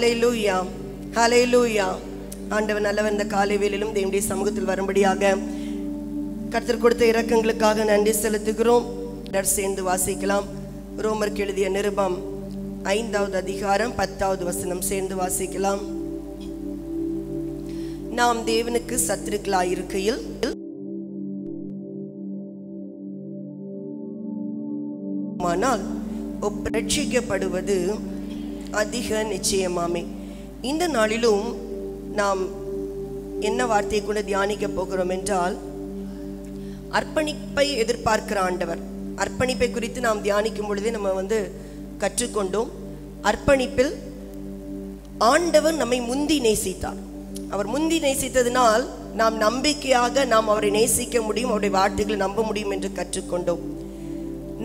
ஹல்லேலூயா, ஹல்லேலூயா. ஆண்டவர் நல்லவர். இந்த காலை வேளையிலும் தேவனுடைய சமூகத்தில் வரும்படியாக கர்த்தர் கொடுத்த இரக்கங்களுக்காக நன்றி செலுத்துகிறோம். சேர்ந்து வாசிக்கலாம். ரோமருக்கு எழுதிய நிருபம் 5வது அதிகாரம் 10வது வசனம் சேர்ந்து வாசிக்கலாம். நாம் தேவனுக்கு சத்துருக்களாயிருக்கையில் ஆனால் ரட்சிக்கப்படுவது அதிக நிச்சயமாமே. இந்த நாளிலும் நாம் என்ன வார்த்தையை கூட தியானிக்க போகிறோம் என்றால், அர்ப்பணிப்பை எதிர்பார்க்கிற ஆண்டவர். அர்ப்பணிப்பை குறித்து நாம் தியானிக்கும் பொழுதே நம்ம கற்றுக்கொண்டோம். அர்ப்பணிப்பில் ஆண்டவர் நம்மை முந்தி நேசித்தார். அவர் முந்தி நேசித்ததினால் நாம் நம்பிக்கையாக நாம் அவரை நேசிக்க முடியும், அவருடைய வார்த்தைகளை நம்ப முடியும் என்று கற்றுக்கொண்டோம்.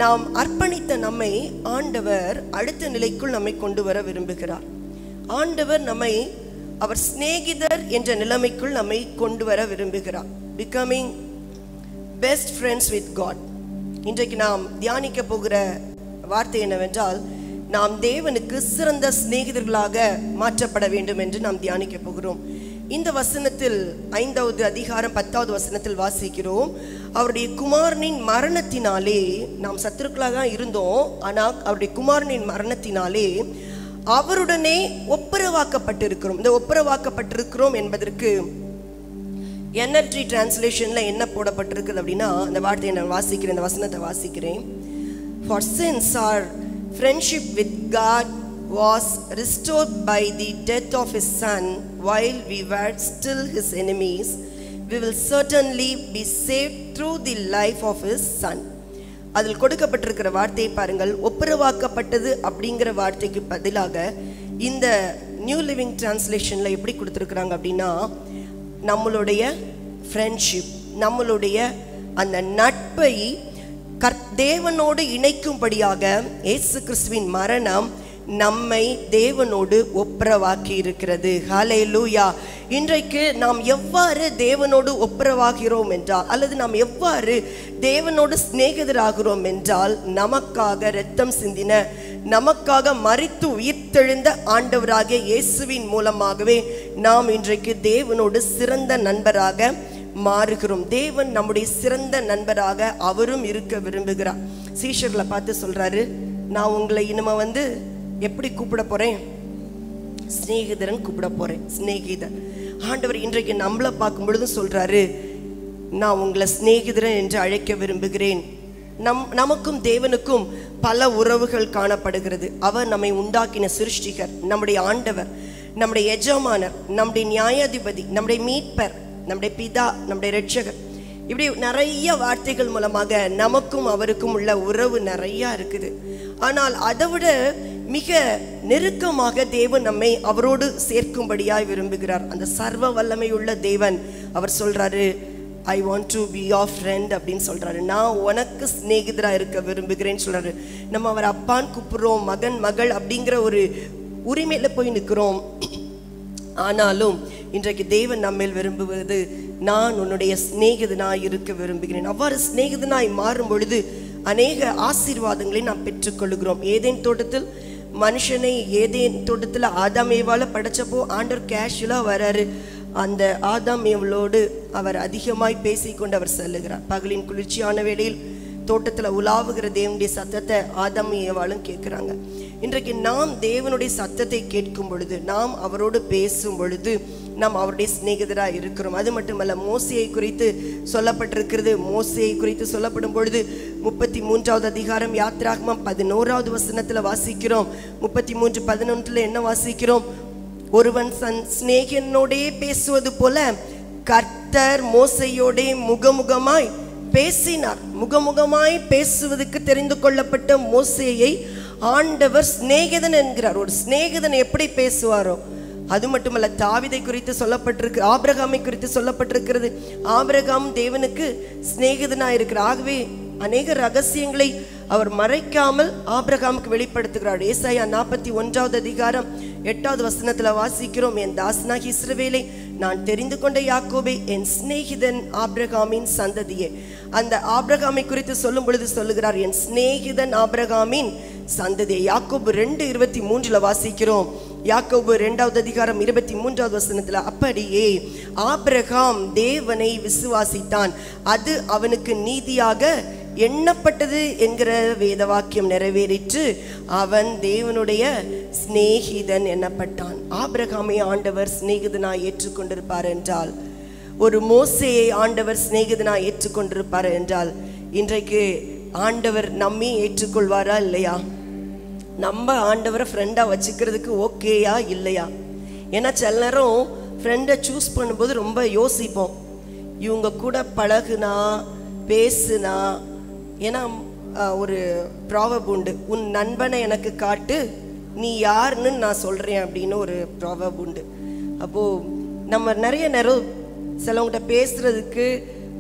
நாம் அர்ப்பணித்த நம்மை ஆண்டவர் அடுத்த நிலைக்குள் நம்மை கொண்டு வர விரும்புகிறார். ஆண்டவர் நம்மை அவர் சிநேகிதர் என்ற நிலைமைக்குள் நம்மை கொண்டு வர விரும்புகிறார். Becoming best friends with God. இன்றைக்கு நாம் தியானிக்க போகிற வார்த்தை என்னவென்றால், நாம் தேவனுக்கு சிறந்த சிநேகிதர்களாக மாற்றப்பட வேண்டும் என்று நாம் தியானிக்க போகிறோம். இந்த வசனத்தில் 5வது அதிகாரம் 10வது வசனத்தில் வாசிக்கிறோம், அவருடைய குமாரனின் மரணத்தினாலே நாம் சத்துருக்களாக தான் இருந்தோம், ஆனால் அவருடைய குமாரனின் மரணத்தினாலே அவருடனே ஒப்புரவாக்கப்பட்டிருக்கிறோம். இந்த ஒப்புரவாக்கப்பட்டிருக்கிறோம் என்பதற்கு NLT டிரான்ஸ்லேஷன்ல என்ன போடப்பட்டிருக்குது அப்படின்னா, அந்த வார்த்தையை நான் வாசிக்கிறேன், இந்த வசனத்தை வாசிக்கிறேன். For since our friendship with God was restored by the death of his son while we were still his enemies, we will certainly be saved through the life of his son. அதில் கொடுக்கப்பட்டிருக்கிற வார்த்தையை பாருங்கள். ஒப்புரவாக்கப்பட்டது அப்படிங்கிற வார்த்தைக்கு பதிலாக இந்த new living டிரான்ஸ்லேஷன்ல எப்படி கொடுத்துருக்குறாங்க அப்படின்னா, நம்மளுடைய ஃப்ரெண்ட்ஷிப், நம்மளுடைய அந்த நட்பை தேவனோடு இணைக்கும்படியாக இயேசு கிறிஸ்துவின் மரணம் நம்மை தேவனோடு ஒப்புரவாக்கி இருக்கிறது. ஹல்லேலூயா. இன்றைக்கு நாம் எவ்வாறு தேவனோடு ஒப்புரவாகிறோம் என்றால், அல்லது நாம் எவ்வாறு தேவனோடு சிநேகிதராகிறோம் என்றால், நமக்காக இரத்தம் சிந்தின, நமக்காக மரித்து உயிர்த்தெழுந்த ஆண்டவராகிய இயேசுவின் மூலமாகவே நாம் இன்றைக்கு தேவனோடு சிறந்த நண்பராக மாறுகிறோம். தேவன் நம்முடைய சிறந்த நண்பராக அவரும் இருக்க விரும்புகிறார். சீஷர்களை பார்த்து சொல்றாரு, நான் உங்களை இனிமே எப்படி கூப்பிட போறேன்? சிநேகிதரன் கூப்பிட போறேன். சிநேகிதர். ஆண்டவர் இன்றைக்கு நம்மளை பார்க்கும் பொழுது சொல்றாரு, நான் உங்களை சிநேகிதரன் என்று அழைக்க விரும்புகிறேன். நமக்கும் தேவனுக்கும் பல உறவுகள் காணப்படுகிறது. அவர் நம்மை உண்டாக்கின சிருஷ்டிகர், நம்முடைய ஆண்டவர், நம்முடைய எஜமானர், நம்முடைய நியாயாதிபதி, நம்முடைய மீட்பர், நம்முடைய பிதா, நம்முடைய இரட்சகர். இப்படி நிறைய வார்த்தைகள் மூலமாக நமக்கும் அவருக்கும் உள்ள உறவு நிறைய இருக்குது. ஆனால் அதை விட மிக நெருக்கமாக தேவன் நம்மை அவரோடு சேர்க்கும்படியாய் விரும்புகிறார். அந்த சர்வ வல்லமை உள்ள தேவன் அவர் சொல்றாரு, I want to be your friend அப்படின்னு சொல்றாரு. நான் உனக்கு சிநேகிதரா இருக்க விரும்புகிறேன்னு சொல்றாரு. நம்ம அவர் அப்பான்னு கூப்பிடுறோம், மகன் மகள் அப்படிங்கிற ஒரு உரிமையில போய் நிற்கிறோம். ஆனாலும் இன்றைக்கு தேவன் நம்மேல் விரும்புவது, நான் உன்னுடைய சிநேகிதனாய் இருக்க விரும்புகிறேன். அவ்வாறு சிநேகிதனாய் மாறும் பொழுது அநேக ஆசீர்வாதங்களை நாம் பெற்றுக்கொள்கிறோம். ஏதேன் தோட்டத்தில் மனுஷனை ஏதேன் தோட்டத்தில் ஆதாம் ஏவால படைச்சப்போ ஆண்டவர் கேஷுவலா வராரு. அந்த ஆதாம் ஏவலோடு அவர் அதிகமாய் பேசிக்கொண்டு அவர் செல்லுகிறார். பகலின் குளிர்ச்சியான வேளையில் தோட்டத்தில் உலாவுகிற தேவனுடைய சத்தத்தை ஆதாம் ஏவாளும் கேட்குறாங்க. இன்றைக்கு நாம் தேவனுடைய சத்தத்தை கேட்கும் பொழுது, நாம் அவரோடு பேசும் பொழுது நாம் அவருடைய சிநேகிதராக இருக்கிறோம். அது மட்டுமல்ல, மோசேயை குறித்து சொல்லப்பட்டிருக்கிறது. மோசேயை குறித்து சொல்லப்படும் பொழுது 33வது அதிகாரம் யாத்ராகமம் 11வது வசனத்தில் வாசிக்கிறோம். 33:11 என்ன வாசிக்கிறோம்? ஒருவன் தன் சிநேகிதனோடே பேசுவது போல கர்த்தர் மோசேயோடே முகமுகமாய் பேசினார். முகமுகமாய் பேசுவதற்கு தெரிந்து கொள்ளப்பட்ட மோசேயை ஆண்டவர் சிநேகிதன் என்கிறார். ஒரு சிநேகிதன் எப்படி பேசுவாரோ அது மட்டுமல்ல, தாவீதை குறித்து சொல்லப்பட்டிருக்கு, ஆபிரகாமை குறித்து சொல்லப்பட்டிருக்கிறது. ஆபிரகாம் தேவனுக்கு சிநேகிதனாய் இருக்கிறார். ஆகவே அநேக ரகசியங்களை அவர் மறைக்காமல் ஆபிரகாமுக்கு வெளிப்படுத்துகிறார். ஏசாயா 41வது அதிகாரம் 8வது வசனத்தில் வாசிக்கிறோம், என் தாசனாகி இஸ்ரவேலை நான் தெரிந்து கொண்ட யாக்கோபே, என் சிநேகிதன் ஆபிரகாமின் சந்ததியே. அந்த ஆபிரகாமை குறித்து சொல்லும் பொழுது சொல்லுகிறார், என் சிநேகிதன் ஆபிரகாமின் சந்ததியே. யாக்கோபு 2:23 வாசிக்கிறோம், யாக்கோபு 2வது அதிகாரம் 23வது வசனத்துல, அப்படியே ஆபிரகாம் தேவனை விசுவாசித்தான், அது அவனுக்கு நீதியாக எண்ணப்பட்டது என்கிற வேத வாக்கியம் நிறைவேறிற்று, அவன் தேவனுடைய சிநேகிதன் எண்ணப்பட்டான். ஆபிரகாமை ஆண்டவர் சிநேகிதனாய் ஏற்றுக்கொண்டிருப்பார் என்றால், ஒரு மோசேயை ஆண்டவர் சிநேகிதனாய் ஏற்றுக்கொண்டிருப்பார் என்றால், இன்றைக்கு ஆண்டவர் நம்மை ஏற்றுக்கொள்வாரா இல்லையா? நம்ம ஆண்டவரை ஃப்ரெண்டாக வச்சுக்கிறதுக்கு ஓகேயா இல்லையா? ஏன்னா சில நேரம் ஃப்ரெண்டை சூஸ் பண்ணும்போது ரொம்ப யோசிப்போம், இவங்க கூட பழகுனா பேசுனா. ஏன்னா ஒரு ப்ராவர்ப் உண்டு, உன் நண்பனை எனக்கு காட்டு நீ யாருன்னு நான் சொல்கிறேன் அப்படின்னு ஒரு ப்ராவர்ப் உண்டு. அப்போது நம்ம நிறைய நேரம் சிலவங்கிட்ட பேசுகிறதுக்கு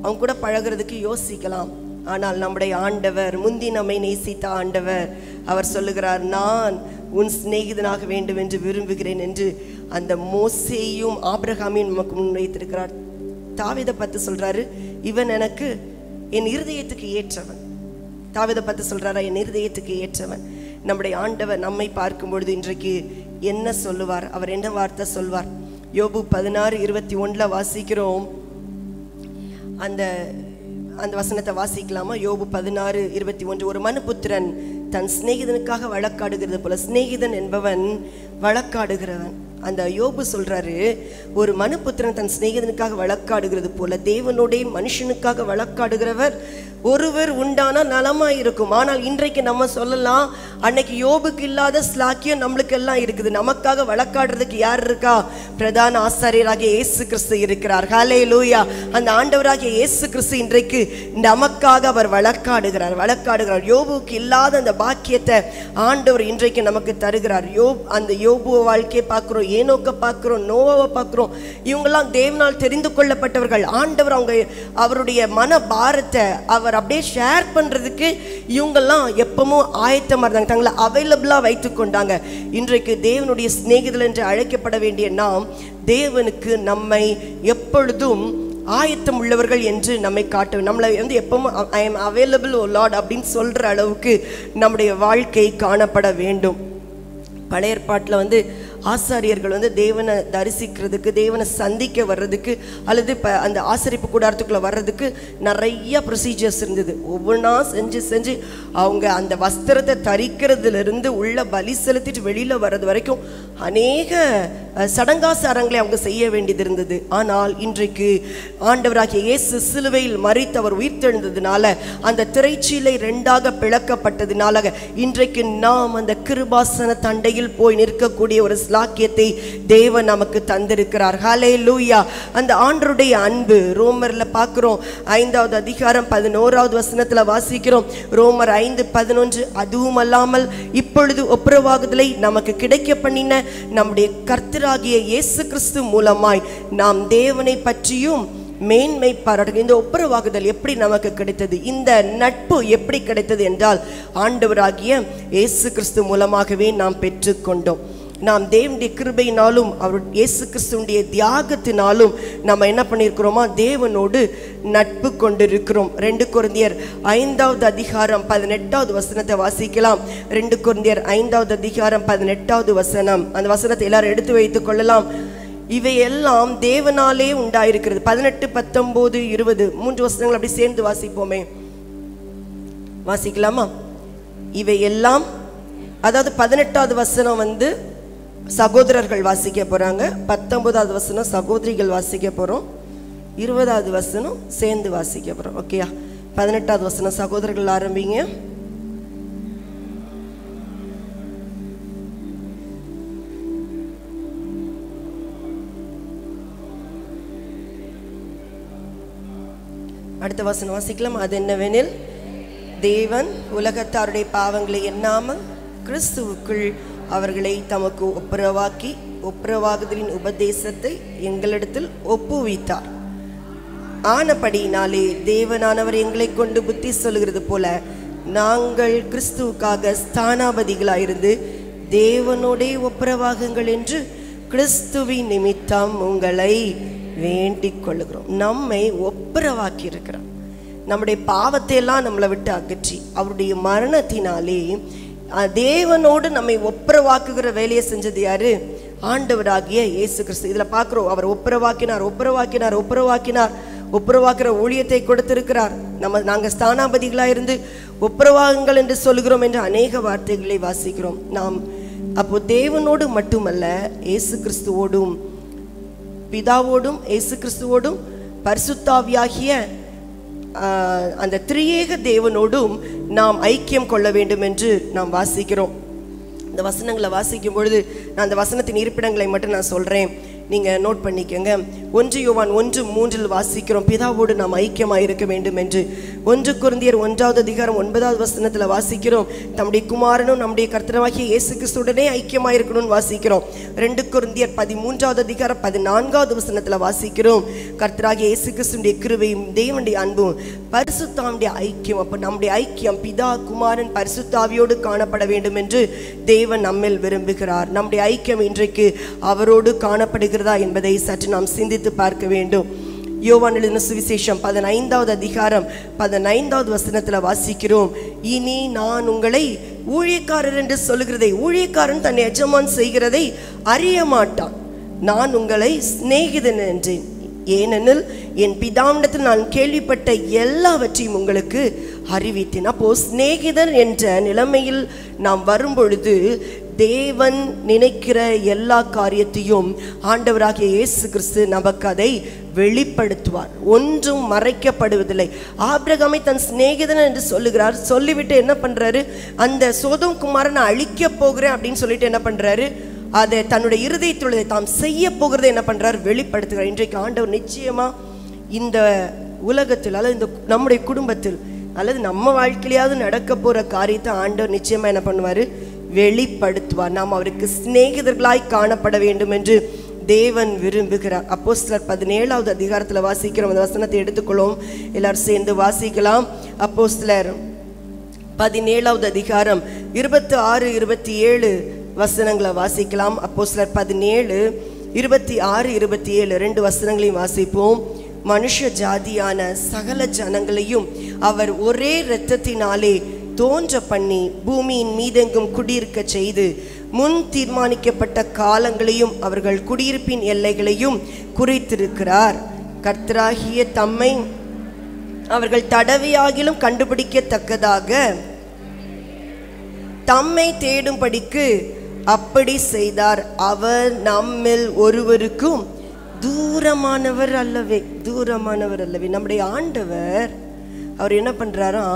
அவங்க கூட பழகிறதுக்கு யோசிக்கலாம். ஆனால் நம்முடைய ஆண்டவர், முந்தி நம்மை நேசித்த ஆண்டவர், அவர் சொல்லுகிறார், நான் உன் சிநேகிதனாக வேண்டும் என்று விரும்புகிறேன் என்று அந்த மோசேயும் ஆபிரகாமையும் நமக்கு முன்வைத்திருக்கிறார். தாவீதை பார்த்து சொல்றாரு, இவன் எனக்கு என் இருதயத்துக்கு ஏற்றவன். தாவீதை பார்த்து சொல்றாரா, என் இருதயத்துக்கு ஏற்றவன். நம்முடைய ஆண்டவர் நம்மை பார்க்கும் பொழுது இன்றைக்கு என்ன சொல்லுவார்? அவர் என்ன வார்த்தை சொல்வார்? யோபு 16:21 வாசிக்கிறோம். அந்த வசனத்தை வாசிக்கலாமா? யோபு 16:21. ஒரு மனுபுத்திரன் தன் சிநேகிதனுக்காக வழக்காடுகிறது போல, சிநேகிதன் என்பவன் வழக்காடுகிறவன். அந்த யோபு சொல்றாரு, ஒரு மனுபுத்திரன் தன் சிநேகிதனுக்காக வழக்காடுகிறது போல தேவனுடைய மனுஷனுக்காக வழக்காடுகிறவர் ஒருவர் உண்டானா நலமாயிருக்கும். ஆனால் இன்றைக்கு நம்ம சொல்லலாம், அன்னைக்கு யோபுக்கு இல்லாத ஸ்லாக்கியம் நம்மளுக்கு எல்லாம் இருக்குது. நமக்காக வழக்காடுறதுக்கு யார் இருக்கா? பிரதான ஆசாரியராகிய இயேசு கிறிஸ்து இருக்கிறார். ஹல்லேலூயா. அந்த ஆண்டவராகிய இயேசு கிறிஸ்து இன்றைக்கு நமக்காக அவர் வழக்காடுகிறார். யோபுக்கு இல்லாத அந்த பாக்கியத்தை ஆண்டவர் இன்றைக்கு நமக்கு தருகிறார். அந்த யோபு வாழ்க்கையை பார்க்கிறோம், ஏனோக்க பார்க்கிறோம், நோவாவை பார்க்கிறோம். இவங்கெல்லாம் தேவனால் தெரிந்து கொள்ளப்பட்டவர்கள். ஆண்டவர் அவருடைய மன பாரத்தை அவர் அப்படியே ஷேர் பண்றதுக்கு இவங்கெல்லாம் எப்பவும் ஆயத்தமா இருந்தாங்க, தங்களை அவைலபிளா வைத்துக் கொண்டாங்க. இன்றைக்கு தேவனுடைய சிநேகிதர்கள் என்று அழைக்கப்பட வேண்டிய நாம், தேவனுக்கு நம்மை எப்பொழுதும் ஆயத்தம் உள்ளவர்கள் என்று நம்மை காட்ட, நம்மளை எப்பவும் I am available O Lord அப்படின்னு சொல்ற அளவுக்கு நம்முடைய வாழ்க்கை காணப்பட வேண்டும். பழைய ஏற்பாட்டில் ஆசாரியர்கள் தேவனை தரிசிக்கிறதுக்கு, தேவனை சந்திக்க வர்றதுக்கு, அல்லது அந்த ஆசரிப்பு கூடாரத்துக்குள்ள வர்றதுக்கு நிறைய ப்ரொசீஜர்ஸ் இருந்தது. ஒவ்வொன்றா செஞ்சு அவங்க அந்த வஸ்திரத்தை தரிக்கிறதுலேருந்து உள்ள பலி செலுத்திட்டு வெளியில் வர்றது வரைக்கும் அநேக சடங்காசாரங்களை அவங்க செய்ய வேண்டியது இருந்தது. ஆனால் இன்றைக்கு ஆண்டவராகிய இயேசு சிலுவையில் மரித்து அவர் உயிர்த்தெழுந்ததுனால, அந்த திரைச்சீலை 2ஆக பிளக்கப்பட்டதுனால இன்றைக்கு நாம் அந்த கிருபாசன தண்டையில் போய் நிற்கக்கூடிய ஒரு ஸ்லாக்கியத்தை தேவன் நமக்கு தந்திருக்கிறார். ஹல்லேலூயா. அந்த ஆண்டவருடைய அன்பு ரோமர்ல பார்க்கிறோம், 5வது அதிகாரம் 11வது வசனத்துல வாசிக்கிறோம். ரோமர் 5:11. அதுவும் அல்லாமல் இப்பொழுது ஒப்புரவாகுதலை நமக்கு கிடைக்க பண்ணின நம்முடைய கர்த்தராகிய இயேசு கிறிஸ்து மூலமாய் நாம் தேவனை பற்றியும் மேன்மை பாராட்டு. இந்த ஒப்புரவாகுதல் எப்படி நமக்கு கிடைத்தது? இந்த நட்பு எப்படி கிடைத்தது என்றால், ஆண்டவராகிய இயேசு கிறிஸ்து மூலமாகவே நாம் பெற்றுக்கொண்டோம். நாம் தேவனுடைய கிருபையினாலும் அவர் இயேசு கிறிஸ்துடைய தியாகத்தினாலும் நம்ம என்ன பண்ணியிருக்கிறோமா, தேவனோடு நட்பு கொண்டிருக்கிறோம். 2 கொரிந்தியர் 5வது அதிகாரம் 18வது வசனத்தை வாசிக்கலாம். 2 கொரிந்தியர் 5வது அதிகாரம் 18வது வசனம். அந்த வசனத்தை எல்லாரும் எடுத்து வைத்துக் கொள்ளலாம். இவையெல்லாம் தேவனாலே உண்டாயிருக்கிறது. 18, 19, 20 3 வசனங்கள் அப்படி சேர்ந்து வாசிப்போமே. வாசிக்கலாமா? இவையெல்லாம், அதாவது 18வது வசனம் சகோதரர்கள் வாசிக்க போறாங்க, 19வது வசனம் சகோதரிகள் வாசிக்க போறோம், 20வது வசனம் சேர்ந்து வாசிக்க போறோம். ஓகேயா? 18வது வசனம் சகோதரர்கள் ஆரம்பிங்க. அடுத்த வசனம் வாசிக்கலாம். அது என்னவெனில், தேவன் உலகத்தாருடைய பாவங்களை எண்ணாமல் கிறிஸ்துவுக்குள் அவர்களை தமக்கு ஒப்புரவாக்கி ஒப்புரவாகுதலின் உபதேசத்தை எங்களிடத்தில் ஒப்புவித்தார். ஆனபடியினாலே தேவனானவர் எங்களை கொண்டு புத்தி சொல்லுகிறது போல நாங்கள் கிறிஸ்துவுக்காக ஸ்தானாபதிகளாயிருந்து தேவனோடே ஒப்புரவாகுங்கள் என்று கிறிஸ்துவின் நிமித்தம் உங்களை வேண்டிக் கொள்ளுகிறோம். நம்மை ஒப்புரவாக்கி இருக்கிறார். நம்முடைய பாவத்தை எல்லாம் நம்மளை விட்டு அகற்றி அவருடைய மரணத்தினாலே தேவனோடு நம்மை ஒப்புரவாக்குகிற வேலையை செஞ்சது யாரு? ஆண்டவராகிய இயேசு கிறிஸ்து. இதுல பார்க்கிறோம், அவர் ஒப்புரவாக்கிற ஊழியத்தை கொடுத்திருக்கிறார். நாங்க ஸ்தானாபதிகளா இருந்து ஒப்புரவாகுங்கள் என்று சொல்கிறோம் என்று அநேக வார்த்தைகளை வாசிக்கிறோம். நாம் அப்போ தேவனோடு மட்டுமல்ல, இயேசு கிறிஸ்துவோடும், பிதாவோடும், இயேசு கிறிஸ்துவோடும், பரிசுத்தாவியாகிய அந்த திரியேக தேவனோடும் நாம் ஐக்கியம் கொள்ள வேண்டும் என்று நாம் வாசிக்கிறோம். இந்த வசனங்களை வாசிக்கும் பொழுது நான் அந்த வசனத்தின் இருப்பிடங்களை மட்டும் நான் சொல்றேன், நீங்க நோட் பண்ணிக்கங்க. 1 யோவான் 1:3 வாசிக்கிறோம், பிதாவோடு நாம் ஐக்கியமாக இருக்க வேண்டும் என்று. 1 கொரிந்தியர் 1:9 வசனத்துல வாசிக்கிறோம், தம்முடைய குமாரனும் நம்முடைய கர்த்தராகிய இயேசு கிறிஸ்துவுடனே ஐக்கியமாக இருக்கணும்னு வாசிக்கிறோம். 2 கொரிந்தியர் 13:14 வசனத்துல வாசிக்கிறோம், கர்த்தராகிய இயேசு கிறிஸ்துவுடைய கிருபையும் தேவனுடைய அன்பும் பரிசுத்தாவியுடைய ஐக்கியம். அப்ப நம்முடைய ஐக்கியம் பிதா, குமாரன், பரிசுத்தாவியோடு காணப்பட வேண்டும் என்று தேவன் நம்மில் விரும்புகிறார். நம்முடைய ஐக்கியம் இன்றைக்கு அவரோடு காணப்படுகிறதா என்பதை சற்று நாம் சிந்தித்து பார்க்க வேண்டும். யோவான் எழுதின சுவிசேஷம் 15 வசனத்துல வாசிக்கிறோம், இனி நான் உங்களை ஊழியக்காரர் என்று சொல்லுகிறதை, ஊழியக்காரன் தன் எஜமான் செய்கிறதை அறிய மாட்டான், நான் உங்களை சிநேகிதன் என்றேன், ஏனெனில் என் பிதாவிடத்தில் நான் கேள்விப்பட்ட எல்லாவற்றையும் உங்களுக்கு அறிவித்தேன். அப்போ சிநேகிதன் என்ற நிலைமையில் நாம் வரும்பொழுது தேவன் நினைக்கிற எல்லா காரியத்தையும் ஆண்டவராகிய இயேசு கிறிஸ்து நமக்கு அதை வெளிப்படுத்துவார். ஒன்றும் மறைக்கப்படுவதில்லை. ஆபிரகாமை தன் சிநேகிதன் என்று சொல்லுகிறார். சொல்லிவிட்டு என்ன பண்றாரு, அந்த சோதோம் குமாரனை அழிக்க போகிறேன் அப்படின்னு சொல்லிட்டு என்ன பண்றாரு, அதை தன்னுடைய இருதயத்துள்ளதை தாம் செய்ய போகிறதை என்ன பண்றாரு, வெளிப்படுத்துகிறார். இன்றைக்கு ஆண்டவர் நிச்சயமா இந்த உலகத்தில் அல்லது இந்த நம்முடைய குடும்பத்தில் அல்லது நம்ம வாழ்க்கையிலாவது நடக்க போற காரியத்தை ஆண்டவர் நிச்சயமா என்ன பண்ணுவாரு, வெளிப்படுத்துவார். நாம் அவருக்கு சிநேகிதர்களாய் காணப்பட வேண்டும் என்று தேவன் விரும்புகிறார். அப்போஸ்தலர் 17வது அதிகாரத்துல வாசிக்கிறோம். அந்த வசனத்தை எடுத்துக்கொள்ளும், எல்லாரும் சேர்ந்து வாசிக்கலாம். அப்போஸ்தலர் 17வது அதிகாரம் 26, 27 வசனங்களை வாசிக்கலாம். அப்போஸ்தலர் 17, 26, 27 ரெண்டு வசனங்களையும் வாசிப்போம். மனுஷ ஜாதியான சகல ஜனங்களையும் அவர் ஒரே இரத்தத்தினாலே தோன்ற பண்ணி பூமியின் மீதெங்கும் குடியிருக்க செய்து முன் தீர்மானிக்கப்பட்ட காலங்களையும் அவர்கள் குடியிருப்பின் எல்லைகளையும் குறித்திருக்கிறார். கர்த்தராகிய தம்மை அவர்கள் தடவையாகிலும் கண்டுபிடிக்கத்தக்கதாக தம்மை தேடும்படிக்கு அப்படி செய்தார். அவர் நம்மில் ஒருவருக்கும் தூரமானவர் அல்லவே. நம்முடைய ஆண்டவர் அவர் என்ன பண்றாரா,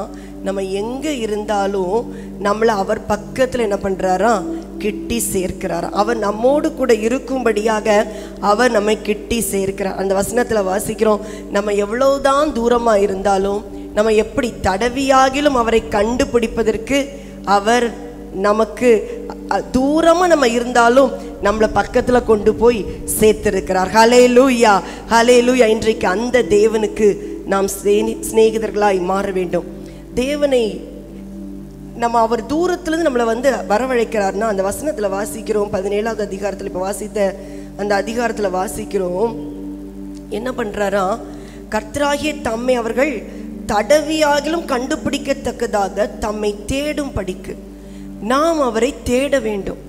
நம்ம எங்க இருந்தாலும் நம்மளை அவர் பக்கத்துல என்ன பண்றாரா, கிட்டி சேர்க்கிறார். அவர் நம்மோடு கூட இருக்கும்படியாக அவர் நம்மை கிட்டி சேர்க்கிறார். அந்த வசனத்துல வாசிக்கிறோம், நம்ம எவ்வளவுதான் தூரமா இருந்தாலும், நம்ம எப்படி தடவியாகிலும் அவரை கண்டுபிடிப்பதற்கு அவர் நமக்கு தூரமா நம்ம இருந்தாலும் நம்மளை பக்கத்துல கொண்டு போய் சேர்த்திருக்கிறார். ஹல்லேலூயா, ஹல்லேலூயா. இன்றைக்கு அந்த தேவனுக்கு நாம் சிநேகிதர்களாய் மாற வேண்டும். தேவனை நம்ம அவர் தூரத்திலிருந்து நம்மளை வரவழைக்கிறார்னா அந்த வசனத்துல வாசிக்கிறோம். 17வது அதிகாரத்துல இப்ப வாசித்த அந்த அதிகாரத்துல வாசிக்கிறோம், என்ன பண்றாரா, கர்த்தராகிய தம்மை அவர்கள் தடவியாகிலும் கண்டுபிடிக்கத்தக்கதாக தம்மை தேடும் படிக்கு நாம் அவரை தேட வேண்டும்.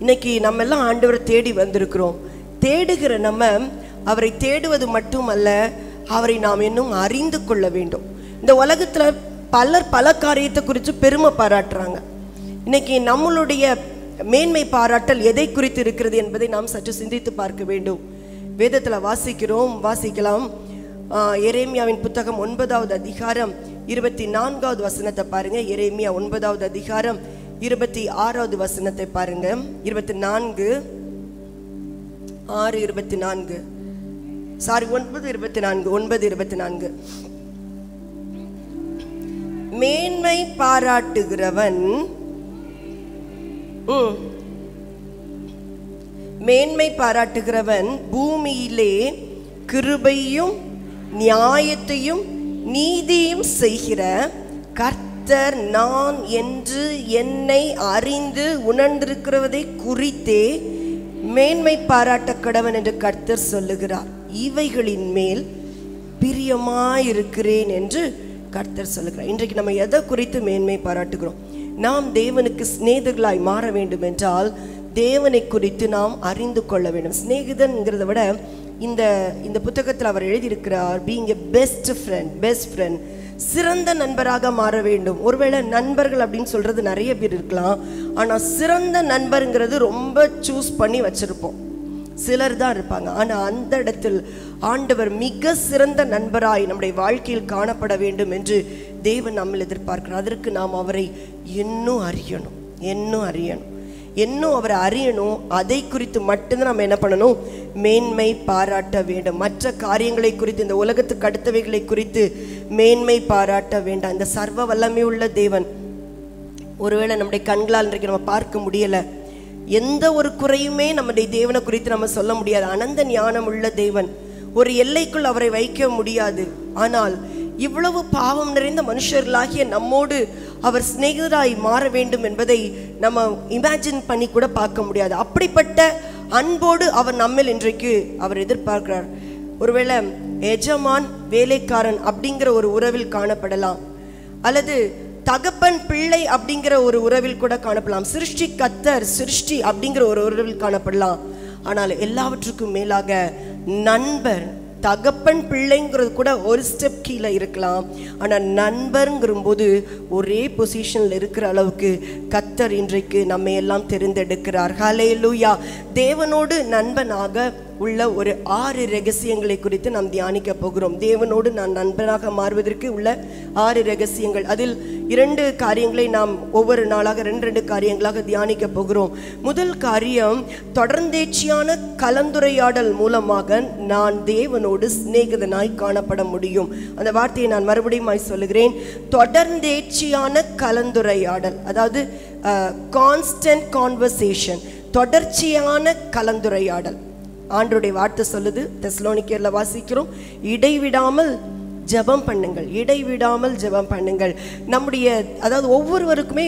இன்னைக்கு நம்ம எல்லாம் ஆண்டவரை தேடி வந்திருக்கிறோம். தேடுகிற நம்ம அவரை தேடுவது மட்டுமல்ல, அவரை நாம் இன்னும் அறிந்து கொள்ள வேண்டும். இந்த உலகத்துல பலர் பல காரியத்தை குறித்து பெருமை பாராட்டுறாங்க. இன்னைக்கு நம்மளுடைய மேன்மை பாராட்டல் எதை குறித்து இருக்கிறது என்பதை நாம் சற்று சிந்தித்து பார்க்க வேண்டும். வேதத்துல வாசிக்கலாம். எரேமியாவின் புத்தகம் 9வது அதிகாரம் 24வது வசனத்தை பாருங்க. எரேமியா 9வது அதிகாரம் 26வது வசனத்தை பாருங்க. 9:24 மேன்மை பாராட்டுகிறவன் பூமியிலே கிருபையும் நியாயத்தையும் நீதியும் செய்கிற கர்த்தர் நான் என்று என்னை அறிந்து உணர்ந்திருக்கிறதை குறித்தே மேன்மை பாராட்ட கடவன் என்று கர்த்தர் சொல்லுகிறார். இவைகளின் மேல் பிரியமாயிருக்கிறேன் என்று கர்த்தர் சொல்லுகிறார். இன்றைக்கு நம்ம எதை குறித்து மேன்மை பாராட்டுகிறோம்? நாம் தேவனுக்கு சிநேகிதர்களாய் மாற வேண்டும் என்றால் தேவனை குறித்து நாம் அறிந்து கொள்ள வேண்டும். சிநேகிதன்ங்கிறத விட இந்த புத்தகத்தில் அவர் எழுதியிருக்கிறார், பீயிங் எ பெஸ்ட் ஃப்ரெண்ட், சிறந்த நண்பராக மாற வேண்டும். ஒருவேளை நண்பர்கள் அப்படின்னு சொல்றது நிறைய பேர் இருக்கலாம், ஆனால் சிறந்த நண்பருங்கிறது ரொம்ப சூஸ் பண்ணி வச்சிருப்போம், சிலர் தான் இருப்பாங்க. ஆனால் அந்த இடத்தில் ஆண்டவர் மிக சிறந்த நண்பராய் நம்முடைய வாழ்க்கையில் காணப்பட வேண்டும் என்று தேவன் நம்மில் எதிர்பார்க்கிறார். அதற்கு நாம் அவரை இன்னும் அவரை அறியணும். அதை குறித்து மட்டும்தான் நம்ம என்ன பண்ணணும், மேன்மை பாராட்ட வேண்டும். மற்ற காரியங்களை குறித்து, இந்த உலகத்துக்கு அடுத்தவைகளை குறித்து மேன்மை பாராட்ட வேண்டாம். இந்த சர்வ வல்லமை உள்ள தேவன் ஒருவேளை நம்முடைய கண்களால் இன்றைக்கு நம்ம பார்க்க முடியலை, எந்த ஒரு குறையுமே நம்முடைய தேவனை குறித்து நம்ம சொல்ல முடியாது. அனந்த ஞானம் உள்ள தேவன், ஒரு எல்லைக்குள் அவரை வைக்க முடியாது. ஆனால் இவ்வளவு பாவம் நிறைந்த மனுஷர்களாகிய நம்மோடு அவர் சிநேகிதராய் மாற வேண்டும் என்பதை நம்ம இமேஜின் பண்ணி கூட பார்க்க முடியாது. அப்படிப்பட்ட அன்போடு அவர் நம்மில் இன்றைக்கு அவர் எதிர்பார்க்கிறார். ஒருவேளை எஜமான் வேலைக்காரன் அப்படிங்கிற ஒரு உறவில் காணப்படலாம், அல்லது தகப்பன் பிள்ளை அப்படிங்கிற ஒரு உறவில் கூட காணப்படலாம், சிருஷ்டி கத்தர் சிருஷ்டி அப்படிங்கிற ஒரு உறவில் காணப்படலாம். ஆனால் எல்லாவற்றுக்கும் மேலாக நண்பர், தகப்பன் பிள்ளைங்கிறது கூட ஒரு ஸ்டெப் கீழே இருக்கலாம், ஆனால் நண்பருங்கிற போது ஒரே பொசிஷனில் இருக்கிற அளவுக்கு கத்தர் இன்றைக்கு நம்ம எல்லாம் தெரிந்தெடுக்கிறார். ஹல்லேலூயா. தேவனோடு நண்பனாக உள்ள ஒரு 6 ரகசியங்களை குறித்து நாம் தியானிக்க போகிறோம். தேவனோடு நான் நண்பனாக மாறுவதற்கு உள்ள 6 ரகசியங்கள். அதில் 2 காரியங்களை நாம் ஒவ்வொரு நாளாக 2 காரியங்களாக தியானிக்க போகிறோம். முதல் காரியம், தொடர்ந்தேர்ச்சியான கலந்துரையாடல் மூலமாக நான் தேவனோடு சிநேகிதனாய் காணப்பட முடியும். அந்த வார்த்தையை நான் மறுபடியும் சொல்லுகிறேன். தொடர்ந்தேர்ச்சியான கலந்துரையாடல், அதாவது கான்ஸ்டன்ட் கான்வர்சேஷன், தொடர்ச்சியான கலந்துரையாடல். ஆண்டவருடைய வார்த்தை சொல்லுது, தெசலோனிக்கேயர்ல வாசிக்கிறோம், இடைவிடாமல் ஜெபம் பண்ணுங்கள், இடைவிடாமல் ஜெபம் பண்ணுங்கள். நம்முடைய அதாவது ஒவ்வொருவருக்குமே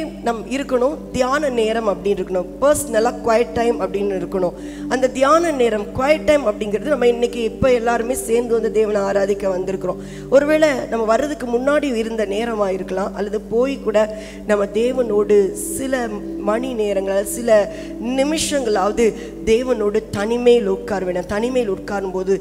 இருக்கணும் தியான நேரம் அப்படின்னு இருக்கணும், பர்சனலாக குவைட் டைம் அப்படின்னு இருக்கணும். அந்த தியான நேரம் குவைட் டைம் அப்படிங்கிறது நம்ம இன்னைக்கு இப்போ எல்லாருமே சேர்ந்து வந்து தேவனை ஆராதிக்க வந்திருக்கிறோம். ஒருவேளை நம்ம வர்றதுக்கு முன்னாடி இருந்த நேரமாக இருக்கலாம், அல்லது போய் கூட நம்ம தேவனோடு சில மணி நேரங்கள், சில நிமிஷங்களாவது தேவனோடு தனிமையில் உட்கார வேணும். தனிமையில் உட்காரும் போது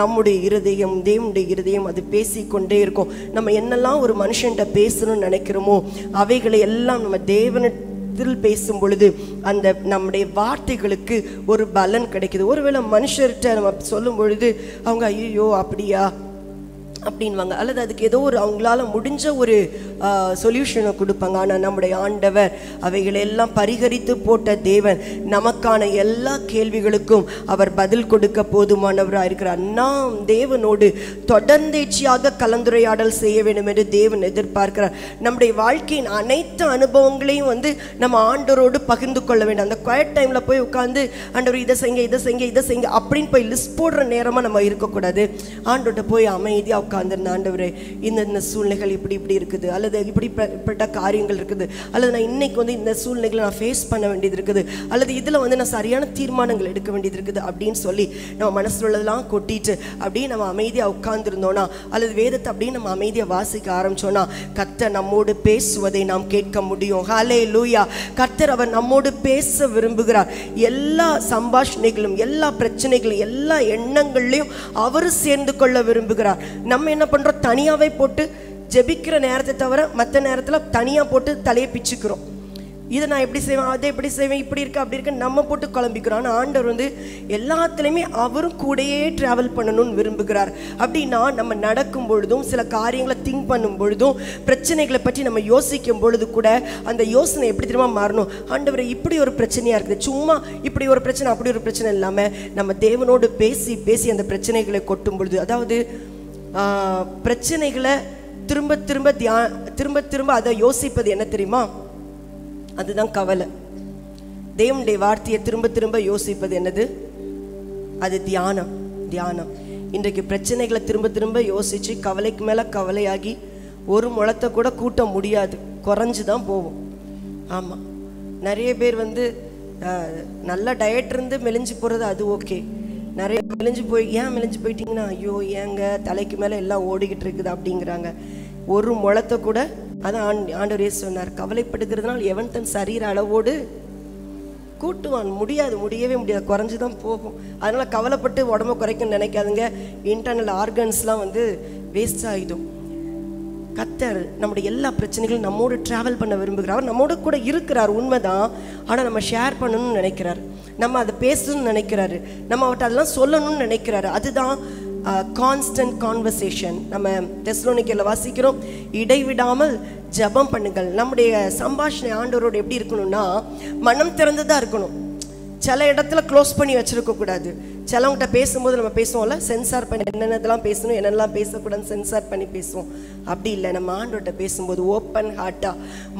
நம்முடைய இருதயம், தேவனுடைய இருதயம் அது பேசிக்கொண்டே இருக்கும். நம்ம என்னெல்லாம் ஒரு மனுஷன்கிட்ட பேசணும்னு நினைக்கிறோமோ அவைகளை எல்லாம் நம்ம தேவனிடத்தில் பேசும் பொழுது அந்த நம்முடைய வார்த்தைகளுக்கு ஒரு பலன் கிடைக்குது. ஒருவேளை மனுஷர்கிட்ட நம்ம சொல்லும் பொழுது அவங்க ஐயோ அப்படியா அப்படின்வாங்க, அல்லது அதுக்கு ஏதோ ஒரு அவங்களால முடிஞ்ச ஒரு சொல்யூஷனை கொடுப்பாங்க. ஆனால் நம்முடைய ஆண்டவர் அவைகளெல்லாம் பரிகரித்து போட்ட தேவன், நமக்கான எல்லா கேள்விகளுக்கும் அவர் பதில் கொடுக்க போதுமானவராக இருக்கிறார். நாம் தேவனோடு தொடர்ந்தேர்ச்சியாக கலந்துரையாடல் செய்ய வேண்டும் என்று தேவன் எதிர்பார்க்கிறார். நம்முடைய வாழ்க்கையின் அனைத்து அனுபவங்களையும் வந்து நம்ம ஆண்டவரோடு பகிர்ந்து கொள்ள வேண்டும். அந்த குவைட் டைமில் போய் உட்காந்து ஆண்டவர் இதை செய்யுங்க அப்படின்னு போய் லிஸ்ட் போடுற நேரமாக நம்ம இருக்கக்கூடாது. ஆண்டவர்கிட்ட போய் அமைதியாக உட்கார்ந்து, ஆண்டவரே இந்த சூழ்நிலைகள் இப்படி இருக்குது, அல்லது இப்படிப்பட்ட காரியங்கள் இருக்குது, அல்லது நான் இன்னைக்கு வந்து இந்த சூழ்நிலைகளை நான் ஃபேஸ் பண்ண வேண்டியது இருக்குது, அல்லது இதில் வந்து நான் சரியான தீர்மானங்கள் எடுக்க வேண்டியது இருக்குது அப்படின்னு சொல்லி நம்ம மனசில் உள்ளதெல்லாம் கொட்டிட்டு அப்படியே நம்ம அமைதியாக உட்கார்ந்துருந்தோன்னா, அல்லது வேதத்தை அப்படியே நம்ம அமைதியாக வாசிக்க ஆரம்பிச்சோன்னா கர்த்தர் நம்மோடு பேசுவதை நாம் கேட்க முடியும். ஹல்லேலூயா. கர்த்தர் அவர் நம்மோடு பேச விரும்புகிறார். எல்லா சம்பாஷணைகளும், எல்லா பிரச்சனைகளும், எல்லா எண்ணங்கள்லையும் அவர் சேர்ந்து கொள்ள விரும்புகிறார். நம்ம என்ன பண்றோம், தனியாவே போட்டு ஜெபிக்கிற நேரத்தை தவிர மற்ற நேரத்தில் தனியாக போட்டு தலையை பிச்சுக்கிறோம். இதை நான் எப்படி செய்வேன், அதை எப்படி செய்வேன், இப்படி இருக்கு அப்படி இருக்கு நம்ம போட்டு குழம்பிக்கிறோம். ஆனால் ஆண்டவர் வந்து எல்லாத்துலேயுமே அவரும் கூடையே ட்ராவல் பண்ணணும்னு விரும்புகிறார். அப்படின்னா நம்ம நடக்கும் பொழுதும், சில காரியங்களை திங்க் பண்ணும் பொழுதும், பிரச்சனைகளை பற்றி நம்ம யோசிக்கும் பொழுது கூட அந்த யோசனை எப்படி தெரியுமா மாறணும், ஆண்டவரை இப்படி ஒரு பிரச்சனையாக இருக்குது, சும்மா இப்படி ஒரு பிரச்சனை அப்படி ஒரு பிரச்சனை இல்லாமல் நம்ம தேவனோடு பேசி பேசி அந்த பிரச்சனைகளை கொட்டும் பொழுது, அதாவது பிரச்சனைகளை திரும்ப திரும்ப அதை யோசிப்பது என்ன தெரியுமா, அதுதான் கவலை. தேவனுடைய வார்த்தையை திரும்ப திரும்ப யோசிப்பது என்னது, அது தியானம். இன்றைக்கு பிரச்சனைகளை திரும்ப திரும்ப யோசிச்சு கவலைக்கு மேல கவலையாகி ஒரு முழத்தை கூட கூட்ட முடியாது, குறைஞ்சுதான் போவோம். ஆமா, நிறைய பேர் வந்து நல்ல டயட் இருந்து மெலிஞ்சு போறது அது ஓகே. நிறைய மெலிஞ்சு போயிட்டீங்கன்னா ஐயோ ஏங்க தலைக்கு மேல எல்லாம் ஓடிக்கிட்டு இருக்குது அப்படிங்கிறாங்க. ஒரு முழத்தை கூட, அதான் ஆண்டவரே சொன்னார், கவலைப்படுகிறதுனால் எவன் தன் சரீர அளவோடு கூட்டுவான். முடியவே முடியாது, குறைஞ்சி தான் போகும். அதனால் கவலைப்பட்டு உடம்பு குறைக்கணும்னு நினைக்காதுங்க. இன்டர்னல் ஆர்கன்ஸ்லாம் வந்து வேஸ்ட் ஆகிடும். கர்த்தர் நம்முடைய எல்லா பிரச்சனைகளும் நம்மோடு ட்ராவல் பண்ண விரும்புகிறார். நம்மோடு கூட இருக்கிறார், உண்மைதான். ஆனால் நம்ம ஷேர் பண்ணணும்னு நினைக்கிறார், நம்ம அதை பேசணும்னு நினைக்கிறாரு, நம்ம அவர்கிட்ட அதெல்லாம் சொல்லணும்னு நினைக்கிறாரு. அதுதான் கான்ஸ்டன்ட் கான்வர்சேஷன். நம்ம தெசலோனிக்கேல வாசிக்கிறோம், இடைவிடாமல் ஜெபம் பண்ணுங்கள். நம்முடைய சம்பாஷணை ஆண்டவரோடு எப்படி இருக்கணும்னா மனம் திறந்துதான் இருக்கணும். சில இடத்துல க்ளோஸ் பண்ணி வச்சிருக்க கூடாது. சிலவங்கிட்ட பேசும்போது நம்ம பேசுவோம்ல, சென்சார் பண்ணி என்னென்னதெல்லாம் பேசணும் என்னென்னலாம் பேசக்கூடாதுன்னு சென்சார் பண்ணி பேசுவோம். அப்படி இல்லை, நம்ம ஆண்டவர்கிட்ட பேசும்போது ஓப்பன் ஹார்ட்டா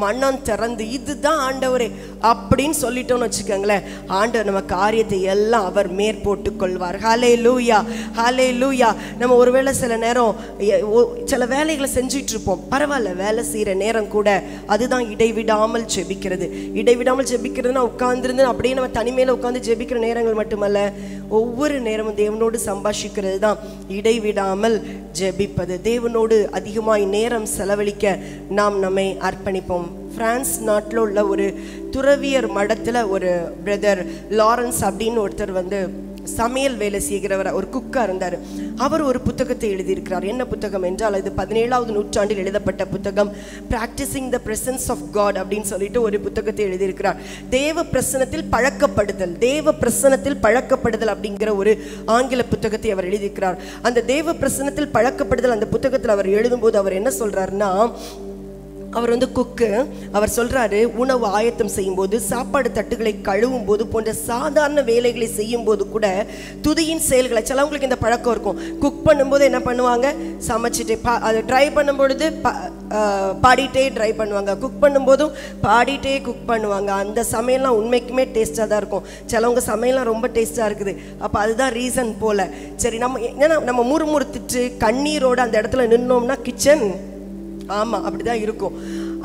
மனம் திறந்து இதுதான் ஆண்டவரே அப்படின்னு சொல்லிட்டோம்னு வச்சுக்கோங்களேன், ஆண்டவர் நம்ம காரியத்தை எல்லாம் அவர் மேற்போட்டு கொள்வார். ஹல்லேலூயா, ஹல்லேலூயா. நம்ம ஒருவேளை சில நேரம் சில வேலைகளை செஞ்சுட்டு இருப்போம், பரவாயில்ல, வேலை செய்கிற நேரம் கூட அதுதான் இடைவிடாமல் ஜெபிக்கிறது. இடைவிடாமல் ஜெபிக்கிறதுனா உட்கார்ந்துருந்து அப்படியே நம்ம தனிமையில் உட்காந்து ஜெபிக்கிற நேரங்கள் மட்டுமல்ல, ஒவ்வொரு நேரமும் தேவனோடு சம்பாஷிக்கிறது தான் இடைவிடாமல் ஜெபிப்பது. தேவனோடு அதிகமாய் நேரம் செலவழிக்க நாம் நம்மை அர்ப்பணிப்போம். பிரான்ஸ் நாட்டில் உள்ள ஒரு துறவியர் மடத்தில் ஒரு பிரதர் லாரன்ஸ் அப்படின்னு ஒருத்தர் வந்து சமையல் வேலை செய்கிறவர், ஒரு குக்கா இருந்தார். அவர் ஒரு புத்தகத்தை எழுதியிருக்கிறார். என்ன புத்தகம் என்றால், இது 17ஆவது நூற்றாண்டில் எழுதப்பட்ட புத்தகம், practising the presence of God அப்படின்னு சொல்லிட்டு ஒரு புத்தகத்தை எழுதியிருக்கிறார். தேவ பிரசனத்தில் பழக்கப்படுதல், தேவ பிரசனத்தில் பழக்கப்படுதல் அப்படிங்கிற ஒரு ஆங்கில புத்தகத்தை அவர் எழுதியிருக்கிறார். அந்த தேவ பிரசனத்தில் பழக்கப்படுதல் அந்த புத்தகத்தில் அவர் எழுதும்போது அவர் என்ன சொல்றாருன்னா, அவர் வந்து குக்கு. அவர் சொல்றாரு, உணவு ஆயத்தம் செய்யும் போது, சாப்பாடு தட்டுகளை கழுவும் போது போன்ற சாதாரண வேலைகளை செய்யும் போது கூட துதியின் செயல்களை, சிலவங்களுக்கு இந்த பழக்கம் இருக்கும், குக் பண்ணும்போது என்ன பண்ணுவாங்க, சமைச்சிட்டே அதை ட்ரை பண்ணும் பொழுது பாடிட்டே ட்ரை பண்ணுவாங்க, குக் பண்ணும்போதும் பாடிட்டே குக் பண்ணுவாங்க. அந்த சமையல்லாம் உண்மைக்குமே டேஸ்டாக தான் இருக்கும். சிலவங்க சமையல்லாம் ரொம்ப டேஸ்டாக இருக்குது. அப்போ அதுதான் ரீசன் போல. சரி, நம்ம ஏன்னா நம்ம முறுமுறுத்துட்டு கண்ணீரோடு அந்த இடத்துல நின்னோம்னா கிச்சன், ஆமாம், அப்படிதான் இருக்கும்.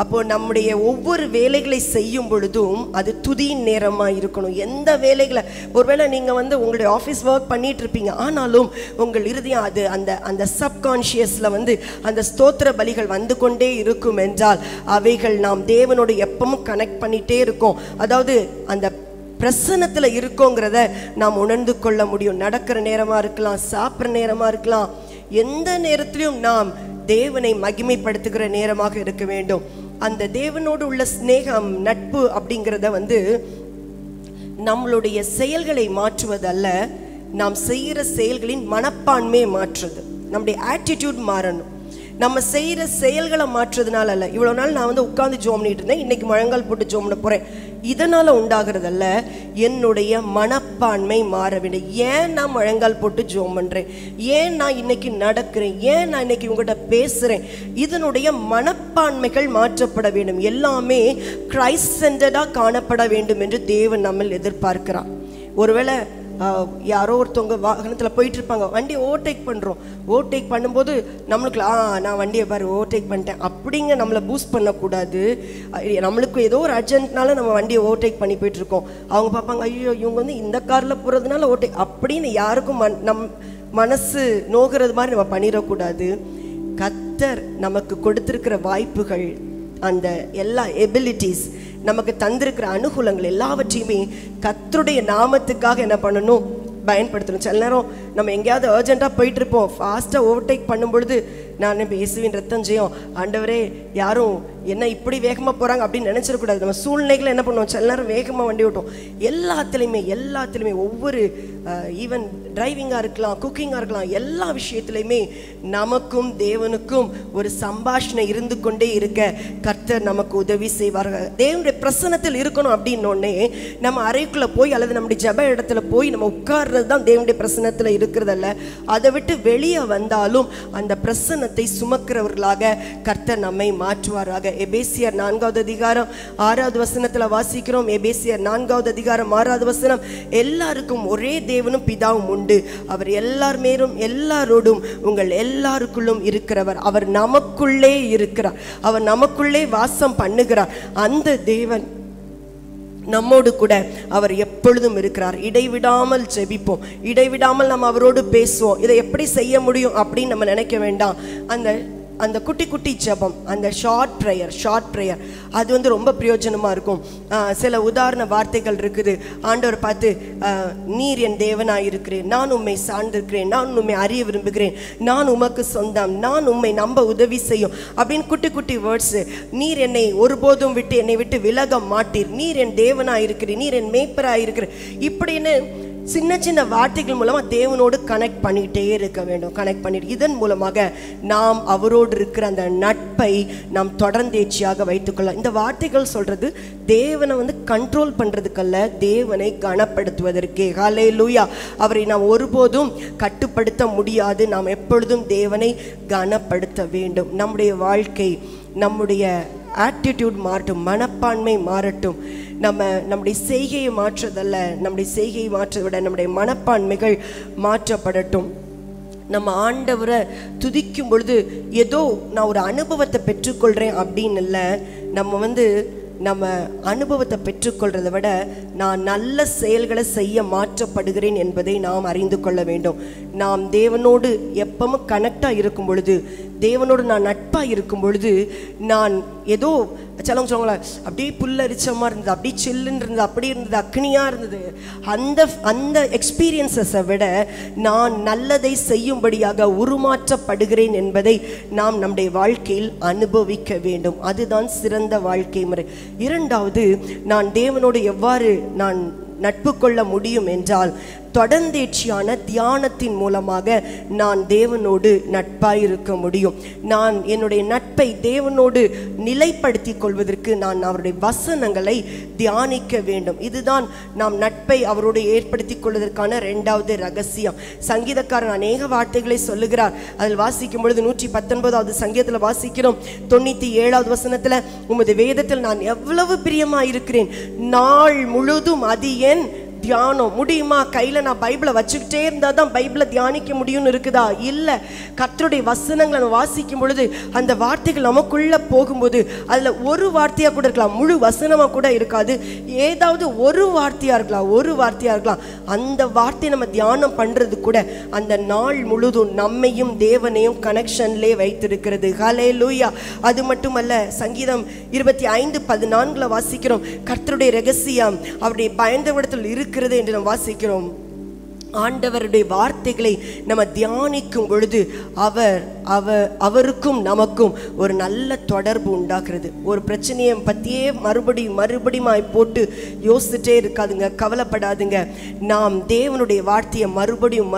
அப்போ நம்முடைய ஒவ்வொரு வேலைகளை செய்யும் பொழுதும் அது துதியின் நேரமாக இருக்கணும். எந்த வேலைகளை, ஒருவேளை நீங்கள் வந்து உங்களுடைய ஆஃபீஸ் ஒர்க் பண்ணிட்டு இருப்பீங்க, ஆனாலும் உங்கள் இறுதியாக அது அந்த சப்கான்ஷியஸில் வந்து அந்த ஸ்தோத்திர பலிகள் வந்து கொண்டே இருக்கும் என்றால் அவைகள் நாம் தேவனோடு எப்பவும் கனெக்ட் பண்ணிகிட்டே இருக்கோம். அதாவது அந்த பிரசன்னத்தில் இருக்கோங்கிறத நாம் உணர்ந்து கொள்ள முடியும். நடக்கிற நேரமாக இருக்கலாம், சாப்பிட்ற நேரமாக இருக்கலாம், எந்த நேரத்திலையும் நாம் தேவனை மகிமைப்படுத்துகிற நேரமாக இருக்க வேண்டும். அந்த தேவனோடு உள்ள ஸ்நேகம், நட்பு அப்படிங்கிறத வந்து நம்மளுடைய செயல்களை மாற்றுவதல்ல, நாம் செய்கிற செயல்களின் மனப்பான்மையை மாற்றுறது. நம்முடைய ஆட்டிடியூட் மாறணும். நம்ம செய்கிற செயல்களை மாற்றுறதுனால அல்ல. இவ்வளோ நாள் நான் வந்து உட்காந்து ஜோம் பண்ணிட்டு இருந்தேன், இன்னைக்கு முழங்கால் போட்டு ஜோம் பண்ண போகிறேன், இதனால் உண்டாகிறதல்ல, என்னுடைய மனப்பான்மை மாற வேண்டும். ஏன் நான் முழங்கால் போட்டு ஜோம் பண்ணுறேன், ஏன் நான் இன்னைக்கு நடக்கிறேன், ஏன் நான் இன்னைக்கு உங்கள்கிட்ட பேசுகிறேன், இதனுடைய மனப்பான்மைகள் மாற்றப்பட வேண்டும். எல்லாமே கிரைஸ்ட் சென்டர்டாக காணப்பட வேண்டும் என்று தேவன் நம்மில் எதிர்பார்க்கிறார். ஒருவேளை யாரோ ஒருத்தவங்க வாகனத்தில் போயிட்டு இருப்பாங்க, வண்டியை ஓவர்டேக் பண்ணுறோம், ஓவர்டேக் பண்ணும்போது நம்மளுக்கு நான் வண்டியை பாரு ஓவர்டேக் பண்ணிட்டேன் அப்படிங்க நம்மளை பூஸ்ட் பண்ணக்கூடாது. நம்மளுக்கு ஏதோ ஒரு அர்ஜென்ட்னால நம்ம வண்டியை ஓவர்டேக் பண்ணி போயிட்டுருக்கோம். அவங்க பார்ப்பாங்க, ஐயோ இவங்க வந்து இந்த காரில் போகிறதுனால ஓவர்டேக் அப்படின்னு யாருக்கும் நம் மனசு நோகிறது மாதிரி நம்ம பண்ணிடக்கூடாது. கர்த்தர் நமக்கு கொடுத்துருக்கிற வாய்ப்புகள், அந்த எல்லா எபிலிட்டிஸ், நமக்கு தந்திருக்கிற அனுகூலங்கள் எல்லாவற்றையுமே கர்த்தருடைய நாமத்துக்காக என்ன பண்ணணும், பயன்படுத்தணும். சில நேரம் நம்ம எங்கேயாவது அர்ஜென்ட்டாக போயிட்டு இருப்போம், ஃபாஸ்ட்டாக ஓவர்டேக் பண்ணும் பொழுது நான் இயேசுவின் ரத்தம் ஜெயம், ஆண்டவரே யாரும் என்ன இப்படி வேகமாக போகிறாங்க அப்படின்னு நினச்சிடக்கூடாது. நம்ம சூழ்நிலைகளை என்ன பண்ணுவோம், சில நேரம் வேகமாக வண்டி ஓட்டும். எல்லாத்துலேயுமே ஒவ்வொரு ஈவன் டிரைவிங்காக இருக்கலாம், குக்கிங்காக இருக்கலாம், எல்லா விஷயத்துலையுமே நமக்கும் தேவனுக்கும் ஒரு சம்பாஷணை இருந்து கொண்டே இருக்க கர்த்தர் நமக்கு உதவி செய்வார்கள். தேவனுடைய பிரசன்னத்தில் இருக்கணும் அப்படின்னோடனே நம்ம அறைக்குள்ளே போய் அல்லது நம்முடைய ஜெப இடத்துல போய் நம்ம உட்கார்றது தான் தேவனுடைய பிரசன்னத்தில் இருக்கிறதல்ல. அதை விட்டு வெளியே வந்தாலும் அந்த பிரசன்னத்தை சுமக்கிறவர்களாக கர்த்தர் நம்மை மாற்றுவாராக. எபேசியர் 4வது அதிகாரம் 6வது வசனத்தில் வாசிக்கிறோம். எபேசியர் 4வது அதிகாரம் 6வது வசனம், எல்லாருக்கும் ஒரே தேவனும் பிதாவும் உண்டு, அவர் எல்லார் மேலும் எல்லாரோடும் உங்கள் எல்லாருக்குள்ளும் இருக்கிறவர், அவர் நமக்குள்ளே இருக்கிறார், அவர் நமக்குள்ளே வாசம் பண்ணுகிறார். அந்த தேவன் நம்மோடு கூட அவர் எப்பொழுதும் இருக்கிறார். இடைவிடாமல் ஜெபிப்போம், இடைவிடாமல் நம்ம அவரோடு பேசுவோம். இதை எப்படி செய்ய முடியும் அப்படின்னு நம்ம நினைக்க வேண்டாம். அந்த அந்த குட்டி குட்டி ஜெபம், அந்த ஷார்ட் ப்ரேயர் அது வந்து ரொம்ப பிரயோஜனமாக இருக்கும். சில உதாரண வார்த்தைகள் இருக்குது. ஆண்டவர் பார்த்து, நீர் என் தேவனாக இருக்கிறேன், நான் உம்மை சார்ந்திருக்கிறேன், நான் உம்மை அறிய விரும்புகிறேன், நான் உமக்கு சொந்தம், நான் உம்மை நம்ப உதவி செய்யும் அப்படின்னு குட்டி குட்டி வேர்ட்ஸு. நீர் என்னை ஒருபோதும் என்னை விட்டு விலக மாட்டீர், நீர் என் தேவனாக இருக்கிறீர், நீர் என் மேய்ப்பராக இருக்கிறீர், இப்படின்னு சின்ன சின்ன வார்த்தைகள் மூலமாக தேவனோடு கனெக்ட் பண்ணிகிட்டே இருக்க வேண்டும். கனெக்ட் பண்ணிட்டு இதன் மூலமாக நாம் அவரோடு இருக்கிற அந்த நட்பை நாம் தொடர்ந்தேச்சியாக வைத்துக்கொள்ளலாம். இந்த வார்த்தைகள் சொல்கிறது தேவனை வந்து கண்ட்ரோல் பண்ணுறதுக்கல்ல, தேவனை கனப்படுத்துவதற்கே. ஹல்லேலூயா. அவரை நாம் ஒருபோதும் கட்டுப்படுத்த முடியாது. நாம் எப்பொழுதும் தேவனை கனப்படுத்த வேண்டும். நம்முடைய வாழ்க்கை, நம்முடைய ஆட்டிடியூட் மாறட்டும், மனப்பான்மை மாறட்டும். நம்முடைய செய்கையை மாற்றுறதல்ல, நம்முடைய செய்கையை மாற்றதை விட நம்முடைய மனப்பான்மைகள் மாற்றப்படட்டும். நம்ம ஆண்டவரை துதிக்கும் பொழுது ஏதோ நான் ஒரு அனுபவத்தை பெற்றுக்கொள்கிறேன் அப்படின்னு இல்லை. நம்ம அனுபவத்தை பெற்றுக்கொள்றதை விட நான் நல்ல செயல்களை செய்ய மாற்றப்படுகிறேன் என்பதை நாம் அறிந்து கொள்ள வேண்டும். நாம் தேவனோடு எப்பவும் கனெக்டாக இருக்கும் பொழுது, தேவனோடு நான் நட்பாக இருக்கும் பொழுது, நான் ஏதோ சிலவங்க சொல்லுவாங்களா, அப்படியே புல்லரிச்சமாக இருந்தது, அப்படியே சில்லுன்னு இருந்தது, அப்படி இருந்தது, அக்னியாக இருந்தது, அந்த எக்ஸ்பீரியன்ஸஸை விட நான் நல்லதை செய்யும்படியாக உருமாற்றப்படுகிறேன் என்பதை நாம் நம்முடைய வாழ்க்கையில் அனுபவிக்க வேண்டும். அதுதான் சிறந்த வாழ்க்கை முறை. இரண்டாவது, நான் தேவனோடு எவ்வாறு நான் நட்பு கொள்ள முடியும் என்றால், தொடர்ந்தேர்ச்சியான தியானத்தின் மூலமாக நான் தேவனோடு நட்பாயிருக்க முடியும். நான் என்னுடைய நட்பை தேவனோடு நிலைப்படுத்தி கொள்வதற்கு நான் அவருடைய வசனங்களை தியானிக்க வேண்டும். இதுதான் நாம் நட்பை அவரோடு ஏற்படுத்தி கொள்வதற்கான இரண்டாவது ரகசியம். சங்கீதக்காரன் அநேக வார்த்தைகளை சொல்லுகிறார். அதில் வாசிக்கும் பொழுது 119வது சங்கீதத்தில் வாசிக்கிறோம், 97வது வசனத்தில், உமது வேதத்தில் நான் எவ்வளவு பிரியமாயிருக்கிறேன், நாள் முழுதும் அது என் தியானம். முடியுமா? கையில் நான் பைபிளை வச்சுக்கிட்டே இருந்தால் தான் பைபிளை தியானிக்க முடியும்னு இருக்குதா? இல்லை. கர்த்தருடைய வசனங்களை நம்ம வாசிக்கும் பொழுது அந்த வார்த்தைகள் நமக்குள்ளே போகும்போது அதில் ஒரு வார்த்தையாக கூட இருக்கலாம், முழு வசனமாக கூட இருக்காது, ஏதாவது ஒரு வார்த்தையாக இருக்கலாம். அந்த வார்த்தையை நம்ம தியானம் பண்ணுறது கூட அந்த நாள் முழுதும் நம்மையும் தேவனையும் கனெக்ஷன்லேயே வைத்திருக்கிறது. ஹல்லேலூயா. அது மட்டுமல்ல, சங்கீதம் 25:14 வாசிக்கிறோம், கர்த்தருடைய ரகசியம் அவருடைய பயந்தவிடத்தில் இருக்கிறது என்று நாம் வாசிக்கிறோம். ஆண்டவருடைய வார்த்தைகளை நம்ம தியானிக்கும் பொழுது அவருக்கும் நமக்கும் ஒரு நல்ல தொடர்பு உண்டாகிறது. ஒரு பிரச்சனையை பற்றியே மறுபடியும் போட்டு யோசிச்சுட்டே இருக்காதுங்க, கவலைப்படாதுங்க. நாம் தேவனுடைய வார்த்தையை மறுபடியும்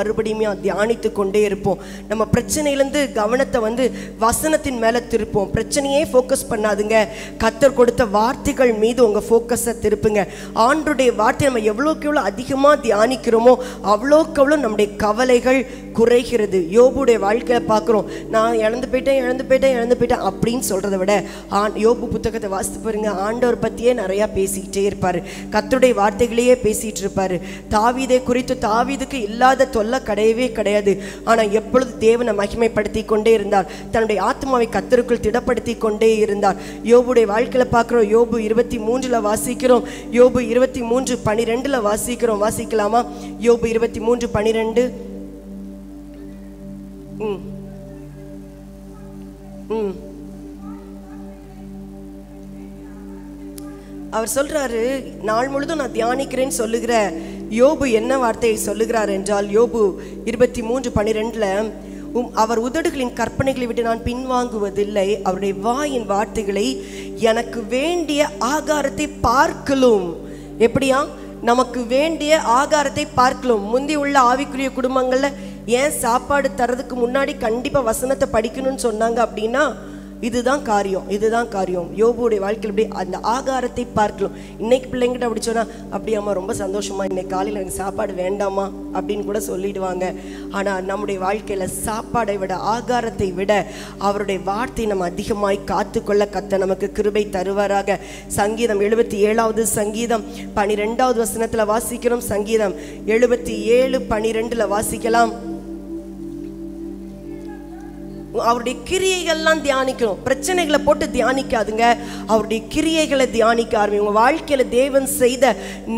தியானித்து கொண்டே இருப்போம். நம்ம பிரச்சனையிலேருந்து கவனத்தை வசனத்தின் மேலே திருப்போம். பிரச்சனையே ஃபோக்கஸ் பண்ணாதுங்க, கர்த்தர் கொடுத்த வார்த்தைகள் மீது உங்கள் ஃபோக்கஸை திருப்புங்க. ஆண்டவருடைய வார்த்தையை நம்ம எவ்வளோக்கு எவ்வளோ அதிகமாக தியானிக்கிறோமோ அவ்வளோக்கு அவ்வளோ நம்முடைய கவலைகள் குறைகிறது. யோபுடைய வாழ்க்கையில் பார்க்குறோம், நான் இழந்து போயிட்டேன் அப்படின்னு சொல்கிறத விட யோபு புத்தகத்தை வாசித்து பாருங்க, ஆண்டவர் பற்றியே நிறையா பேசிக்கிட்டே இருப்பார், கர்த்தருடைய வார்த்தைகளையே பேசிகிட்டு இருப்பார். தாவீதை குறித்து தாவீதுக்கு இல்லாத தொல்லை கிடையாது. ஆனால் எப்பொழுது தேவனை மகிமைப்படுத்தி கொண்டே இருந்தார், தன்னுடைய ஆத்மாவை கர்த்தருக்குள் திடப்படுத்தி கொண்டே இருந்தார். யோபுடைய வாழ்க்கையில் பார்க்குறோம், யோபு 23 வாசிக்கிறோம், யோபு 23:12 வாசிக்கலாமா? யோபு 23:12. அவர் சொல்றாரு, நாள் முழுதும் நான் தியானிக்கிறேன்னு சொல்லுகிற யோபு என்ன வார்த்தையை சொல்லுகிறார் என்றால், யோபு 23:12, அவர் உதடுகளின் கற்பனைகளை விட்டு நான் பின்வாங்குவதில்லை, அவருடைய வாயின் வார்த்தைகளை எனக்கு வேண்டிய ஆகாரத்தை பார்க்கலும். எப்படியா? நமக்கு வேண்டிய ஆகாரத்தை பார்க்கலாம். முந்தி உள்ள ஆவிக்குரிய குடும்பங்களில் ஏன் சாப்பாடு தரதுக்கு முன்னாடி கண்டிப்பாக வசனத்தை படிக்கணும்னு சொன்னாங்க அப்படின்னா இதுதான் காரியம். யோபுடைய வாழ்க்கையில் இப்படி அந்த ஆகாரத்தை பார்க்கலாம். இன்னைக்கு பிள்ளைங்கிட்ட அப்படி சொன்னால், அப்படியாம்மா ரொம்ப சந்தோஷமா, இன்னைக்கு காலையில் எனக்கு சாப்பாடு வேண்டாமா அப்படின்னு கூட சொல்லிடுவாங்க. ஆனால் நம்முடைய வாழ்க்கையில் சாப்பாடை விட, ஆகாரத்தை விட அவருடைய வார்த்தை நம்ம அதிகமாய் காத்துக்கொள்ள கர்த்தர் நமக்கு கிருபை தருவாராக. சங்கீதம் 77வது சங்கீதம் 12வது வசனத்தில் வாசிக்கிறோம். சங்கீதம் 77:12 வாசிக்கலாம். அவருடைய கிரியைகள்லாம் தியானிக்கணும். பிரச்சனைகளை போட்டு தியானிக்காதுங்க, அவருடைய கிரியைகளை தியானிக்க ஆரம்பிங்க. உங்கள் வாழ்க்கையில் தேவன் செய்த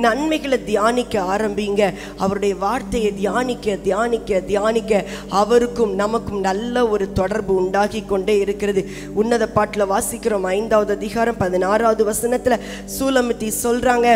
நன்மைகளை தியானிக்க ஆரம்பிங்க. அவருடைய வார்த்தையை தியானிக்க தியானிக்க தியானிக்க அவருக்கும் நமக்கும் நல்ல ஒரு தொடர்பு உண்டாகி கொண்டே இருக்கிறது. உன்னத பாட்டில் வாசிக்கிறோம் 5வது அதிகாரம் 16வது வசனத்தில் சூலமித்தி சொல்றாங்க,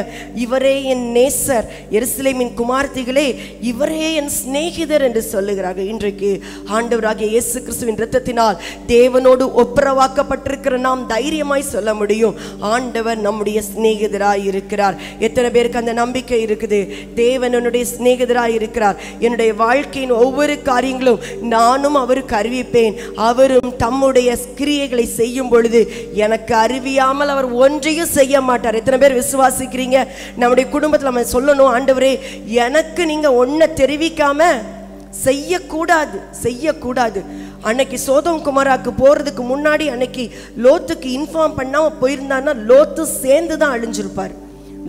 இவரே என் நேசர், எருசலேமின் குமார்த்திகளே இவரே என் சிநேகிதர் என்று சொல்லுகிறார்கள். இன்றைக்கு ஆண்டவராகிய இயேசு கிறிஸ்துவின் இரத்தத்தினால் தேவனோடு ஒப்புரவாக்கப்பட்டிருக்கிற நாம் தைரியமாய் சொல்ல முடியும், ஆண்டவர் நம்முடைய சிநேகிதராய் இருக்கிறார். எத்தனை பேருக்கு அந்த நம்பிக்கை இருக்குது? தேவன் என்னுடைய சிநேகிதராய் இருக்கிறார். என்னுடைய வாழ்க்கையின் ஒவ்வொரு காரியங்களும் நானும் அவருக்கு அறிவிப்பேன். அவரும் தம்முடைய கிரியைகளை செய்யும் பொழுது எனக்கு அறிவியாமல் அவர் ஒன்றையும் செய்ய மாட்டார். எத்தனை பேர் விசுவாசிக்கிறீங்க? நம்முடைய குடும்பத்தில் நம்ம சொல்லணும், ஆண்டவரே எனக்கு நீங்க ஒன்றை தெரிவிக்காம செய்யக்கூடாது செய்யக்கூடாது. அன்னைக்கு சோதோம் குமாராக்கு போறதுக்கு முன்னாடி அன்னைக்கு லோத்துக்கு இன்ஃபார்ம் பண்ணாம போயிருந்தான்னா லோத்து சேர்ந்து தான் அழிஞ்சிருப்பார்.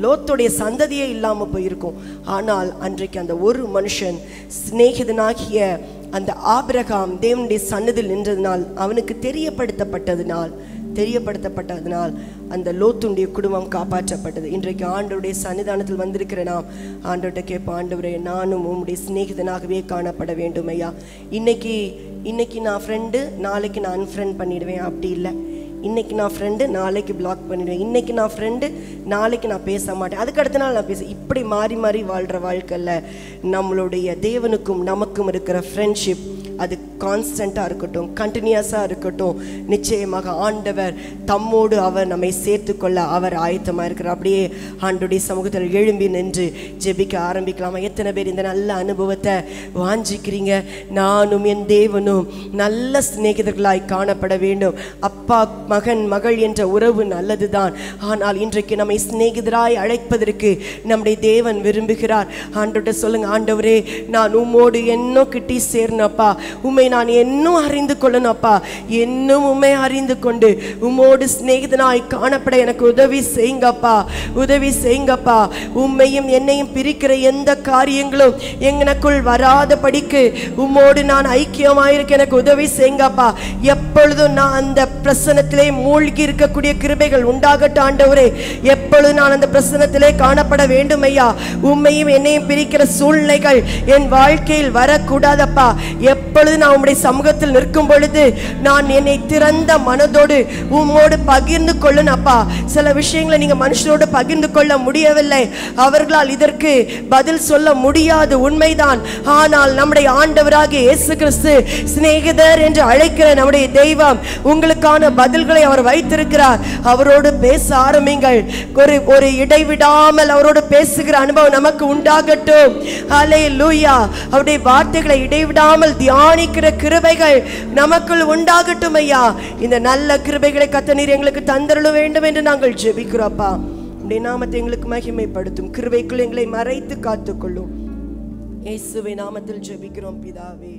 லோத்துடைய சந்ததியே இல்லாம போயிருக்கும். ஆனால் அன்றைக்கு அந்த ஒரு மனுஷன் சிநேகிதனாகிய அந்த ஆபிரகாம் தேவனுடைய சன்னதியில் நின்றதினால், அவனுக்கு தெரியப்படுத்தப்பட்டதினால் அந்த லோத்துடைய குடும்பம் காப்பாற்றப்பட்டது. இன்றைக்கு ஆண்டவருடைய சன்னிதானத்தில் வந்திருக்கிற நாம் ஆண்டவர்கிட்ட கேட்போம், ஆண்டவரே நானும் உம்முடைய சிநேகிதனாகவே காணப்பட வேண்டும் ஐயா. இன்னைக்கு நான் ஃப்ரெண்டு, நாளைக்கு நான் அன்ஃப்ரெண்ட் பண்ணிடுவேன். அப்படி இல்லை. இன்னைக்கு நான் ஃப்ரெண்டு, நாளைக்கு பிளாக் பண்ணிடுவேன். இன்னைக்கு நான் ஃப்ரெண்டு, நாளைக்கு நான் பேச மாட்டேன், அதுக்கு அடுத்த நாள் நான் பேச. இப்படி மாறி மாறி வாழ்கிற வாழ்க்கையில் நம்மளுடைய தேவனுக்கும் நமக்கும் இருக்கிற ஃப்ரெண்ட்ஷிப் அது கான்ஸ்டண்ட்டாக இருக்கட்டும், கண்டினியூஸாக இருக்கட்டும். நிச்சயமாக ஆண்டவர் தம்மோடு அவர் நம்மை சேர்த்து கொள்ள அவர் ஆயத்தமாக இருக்கிறார். அப்படியே ஆண்டோடைய சமூகத்தில் எழும்பி நின்று ஜெபிக்க ஆரம்பிக்கலாமா? எத்தனை பேர் இந்த நல்ல அனுபவத்தை வாஞ்சிக்கிறீங்க? நானும் என் தேவனும் நல்ல சிநேகிதர்களாய் காணப்பட வேண்டும். அப்பா மகன் மகள் என்ற உறவு நல்லதுதான், ஆனால் இன்றைக்கு நம்மை சிநேகிதராய் அழைப்பதற்கு நம்முடைய தேவன் விரும்புகிறார். ஆண்டவர்கிட்ட சொல்லுங்க, ஆண்டவரே நான் உம்மோடு இன்னும் கிட்டி சேரணும்ப்பா, உம்மை நான் இன்னும் அறிந்து கொள்ளணும்ப்பா, இன்னும் உம்மை அறிந்து கொண்டு உம்மோடு சிநேகிதனாய் காணப்பட எனக்கு உதவி செய்யுங்கப்பா, உதவி செய்யுங்கப்பா. உம்மையும் என்னையும் பிரிக்கிற எந்த காரியங்களும் எனக்குள் வராத படிக்கு உம்மோடு நான் ஐக்கியமாயிருக்க எனக்கு உதவி செய்யுங்கப்பா. எப்பொழுதும் நான் அந்த பிரசனத்திலே மூழ்கி இருக்கக்கூடிய கிருபைகள் உண்டாகட்டும் ஆண்டவரே. எப்பொழுது நான் அந்த பிரசனத்திலே காணப்பட வேண்டும் ஐயா. உம்மையும் என்னையும் பிரிக்கிற சூழ்நிலைகள் என் வாழ்க்கையில் வரக்கூடாதப்பா. எப்பொழுது நான் உம்முடைய சமூகத்தில் நிற்கும் பொழுது நான் என்னை திறந்த மனதோடு உம்மோடு பகிர்ந்து கொள்ளணும்ப்பா. சில விஷயங்களை நீங்க மனுஷனோடு பகிர்ந்து கொள்ள முடியவில்லை, அவர்களால் இதற்கு பதில் சொல்ல முடியாது, உண்மைதான். ஆனால் நம்முடைய ஆண்டவராகிய இயேசு கிறிஸ்து சிநேகிதர் என்று அழைக்கிற நம்முடைய தெய்வம் உங்களுக்கான பதில்களை அவர் வைத்திருக்கிறார். அவரோடு பேச ஆரம்பிங்கள். ஒரு இடைவிடாமல் அவரோடு பேசுகிற அனுபவம் நமக்கு உண்டாகட்டும். ஹல்லேலூயா. அவருடைய வார்த்தைகளை இடைவிடாமல் தியானிக்கிற கிருபைகள் நமக்குள் உண்டாகட்டும் ஐயா. இந்த நல்ல கிருபைகளை கர்த்தர் நீர் எங்களுக்கு தந்தருள வேண்டும் என்று நாங்கள் ஜெபிக்கிறோம்ப்பா. உம்முடைய நாமத்தை எங்களுக்கு மகிமைப்படுத்தும். கிருபைக்குள் எங்களை மறைத்து காத்துக்கொள்ளும். இயேசுவின் நாமத்தில் ஜெபிக்கிறோம் பிதாவே.